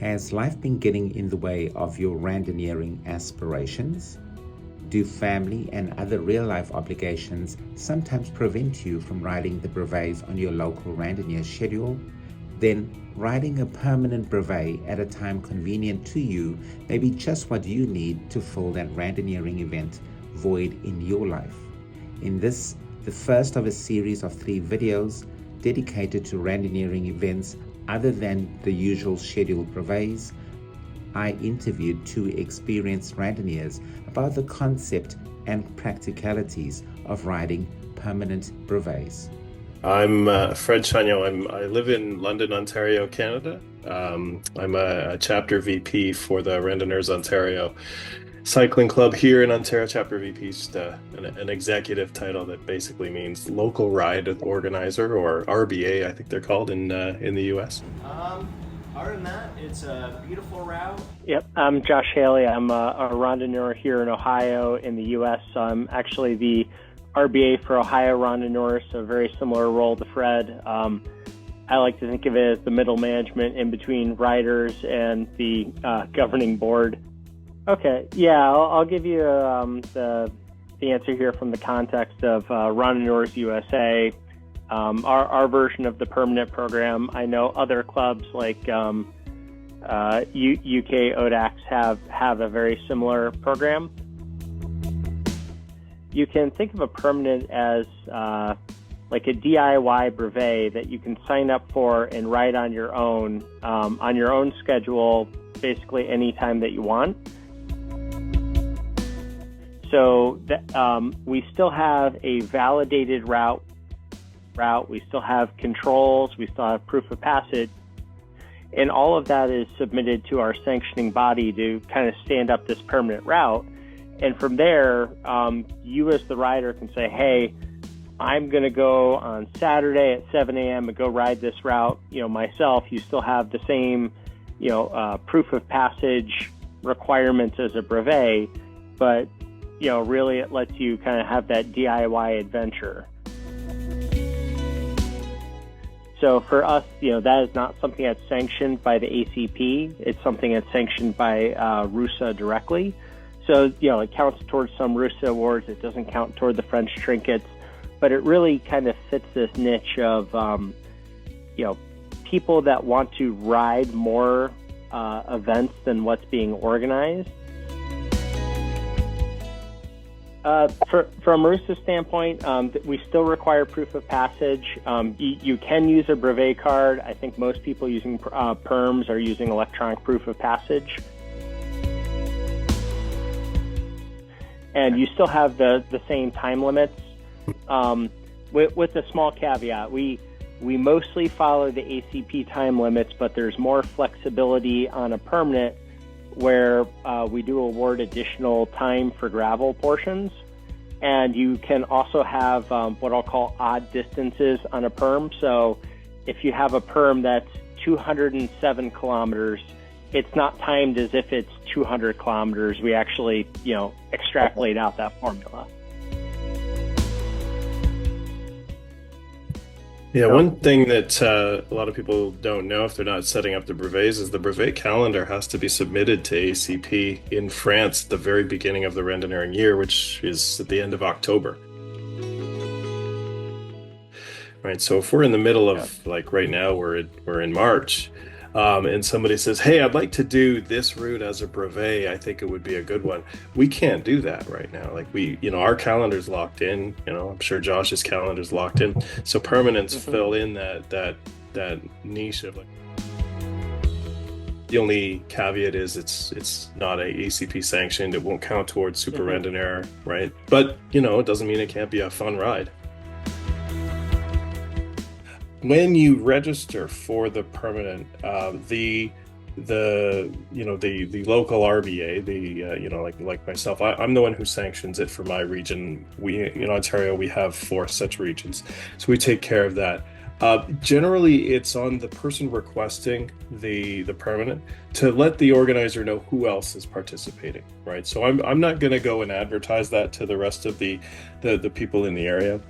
Has life been getting in the way of your randonneering aspirations? Do family and other real-life obligations sometimes prevent you from riding the brevets on your local randonneer schedule? Then riding a permanent brevet at a time convenient to you may be just what you need to fill that randonneering event void in your life. In this, the first of a series of 3 videos dedicated to randonneering events other than the usual scheduled brevets, I interviewed 2 experienced randonneers about the concept and practicalities of riding permanent brevets. I'm Fred Chagnon. I live in London, Ontario, Canada. I'm a chapter VP for the Randonneurs Ontario Cycling Club here in Ontario. Chapter VP is just an executive title that basically means local ride organizer, or RBA, I think they're called in the US. Other than that, it's a beautiful route. Yep, I'm Josh Haley. I'm a randonneur here in Ohio in the US. So I'm actually the RBA for Ohio Randonneurs, so a very similar role to Fred. I like to think of it as the middle management in between riders and the governing board. Okay, yeah, I'll give you the answer here from the context of Randonneurs USA, our version of the permanent program. I know other clubs like UK ODAX have a very similar program. You can think of a permanent as like a DIY brevet that you can sign up for and ride on your own schedule, basically anytime that you want. So that, we still have a validated route. We still have controls. We still have proof of passage. And all of that is submitted to our sanctioning body to kind of stand up this permanent route. And from there, you as the rider can say, hey, I'm going to go on Saturday at 7 a.m. and go ride this route, myself. You still have the same, proof of passage requirements as a brevet, but, really it lets you kind of have that DIY adventure. So for us, that is not something that's sanctioned by the ACP. It's something that's sanctioned by RUSA directly. So, it counts towards some RUSA awards. It doesn't count toward the French trinkets, but it really kind of fits this niche of, people that want to ride more events than what's being organized. From RUSA's standpoint, we still require proof of passage. You can use a brevet card. I think most people using PERMs are using electronic proof of passage. And you still have the same time limits, with a small caveat. We mostly follow the ACP time limits, but there's more flexibility on a permanent where we do award additional time for gravel portions. And you can also have what I'll call odd distances on a perm. So if you have a perm that's 207 kilometers, it's not timed as if it's 200 kilometers. We actually, extrapolate out that formula. Yeah, one thing that a lot of people don't know if they're not setting up the brevets is the brevet calendar has to be submitted to ACP in France at the very beginning of the randonneuring year, which is at the end of October. Right, so if we're in the middle of, like right now, we're in March, and somebody says, hey, I'd like to do this route as a brevet, I think it would be a good one. We can't do that right now. Like our calendar's locked in, I'm sure Josh's calendar's locked in. So permanents fill in that niche of like, the only caveat is it's not a ACP sanctioned. It won't count towards super randonneur, right? But, it doesn't mean it can't be a fun ride. When you register for the permanent, the local RBA, like myself, I'm the one who sanctions it for my region. We in Ontario we have 4 such regions, so we take care of that. Generally, it's on the person requesting the permanent to let the organizer know who else is participating, right? So I'm not going to go and advertise that to the rest of the people in the area.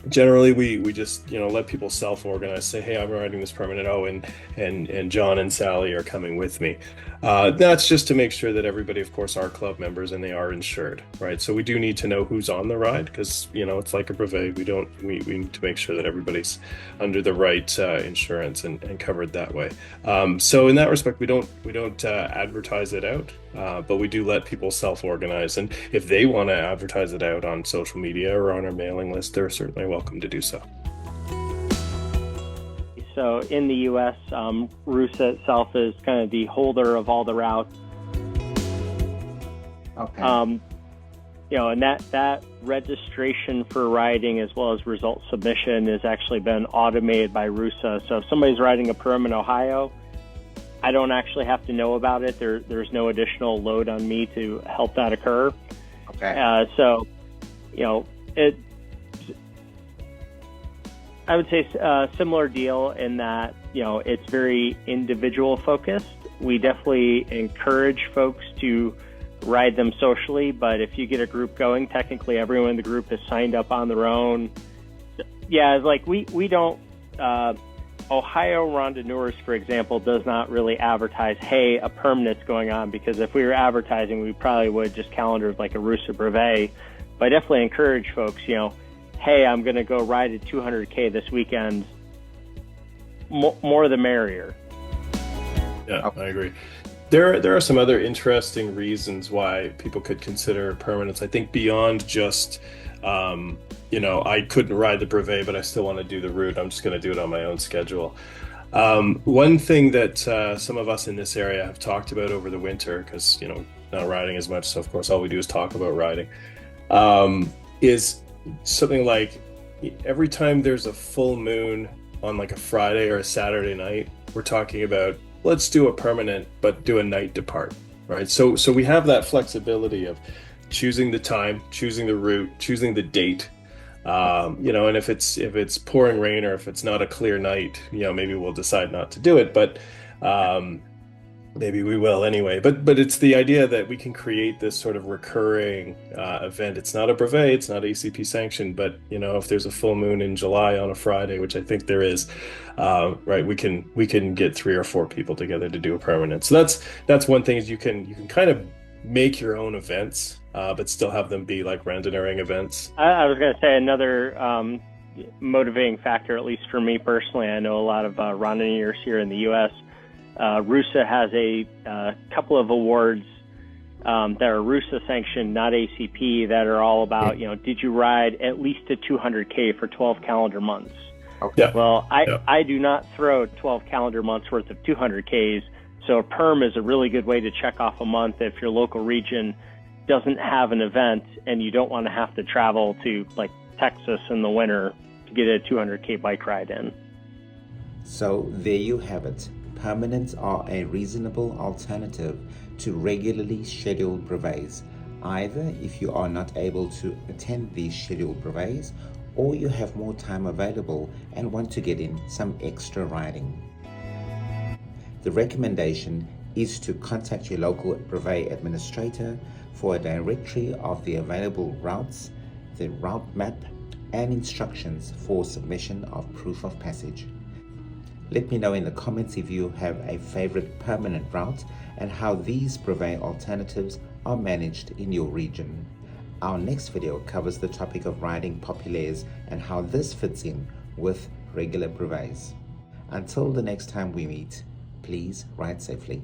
generally we just, you know, let people self-organize, say, hey, I'm riding this permanent O, and John and Sally are coming with me. That's just to make sure that everybody, of course, are club members and they are insured, right? So we do need to know who's on the ride, because, you know, it's like a brevet. We need to make sure that everybody's under the right insurance and covered that way. So in that respect, we don't advertise it out, but we do let people self-organize, and if they want to advertise it out on social media or on our mailing list, they're certainly welcome to do so. So in the U.S., RUSA itself is kind of the holder of all the routes. Okay. You know, and that registration for riding as well as result submission has actually been automated by RUSA. So if somebody's riding a perm in Ohio, I don't actually have to know about it. There's no additional load on me to help that occur. Okay. So, you know, I would say a similar deal in that, you know, it's very individual focused. We definitely encourage folks to ride them socially, but if you get a group going, technically everyone in the group is signed up on their own. Yeah, like we don't, Ohio Randonneurs, for example, does not really advertise, hey, a permanent's going on, because if we were advertising, we probably would just calendar like a Rusa Brevet. But I definitely encourage folks, you know, hey, I'm going to go ride a 200K this weekend. More the merrier. Yeah, I agree. There are some other interesting reasons why people could consider permanence. I think beyond just, you know, I couldn't ride the brevet, but I still want to do the route. I'm just going to do it on my own schedule. One thing that some of us in this area have talked about over the winter, because, you know, not riding as much, so of course all we do is talk about riding, is something like every time there's a full moon on like a Friday or a Saturday night, we're talking about, let's do a permanent, but do a night depart, right? So we have that flexibility of choosing the time, choosing the route, choosing the date, you know, and if it's pouring rain or if it's not a clear night, you know, maybe we'll decide not to do it, but maybe we will anyway. But it's the idea that we can create this sort of recurring event. It's not a brevet, it's not ACP sanctioned, but, you know, if there's a full moon in July on a Friday, which I think there is, right, we can get 3 or 4 people together to do a permanent. So that's one thing, is you can kind of make your own events, but still have them be like randonneuring events. I was going to say another motivating factor, at least for me personally. I know a lot of randonneurs here in the U.S. RUSA has a couple of awards that are RUSA sanctioned, not ACP, that are all about, you know, did you ride at least a 200K for 12 calendar months? Okay. Yeah. Well, I do not throw 12 calendar months worth of 200Ks, so a perm is a really good way to check off a month if your local region doesn't have an event and you don't want to have to travel to like Texas in the winter to get a 200K bike ride in. So there you have it. Permanents are a reasonable alternative to regularly scheduled brevets, either if you are not able to attend these scheduled brevets, or you have more time available and want to get in some extra riding. The recommendation is to contact your local brevet administrator for a directory of the available routes, the route map, and instructions for submission of proof of passage. Let me know in the comments if you have a favorite permanent route and how these brevet alternatives are managed in your region. Our next video covers the topic of riding populaires and how this fits in with regular brevets. Until the next time we meet, please ride safely.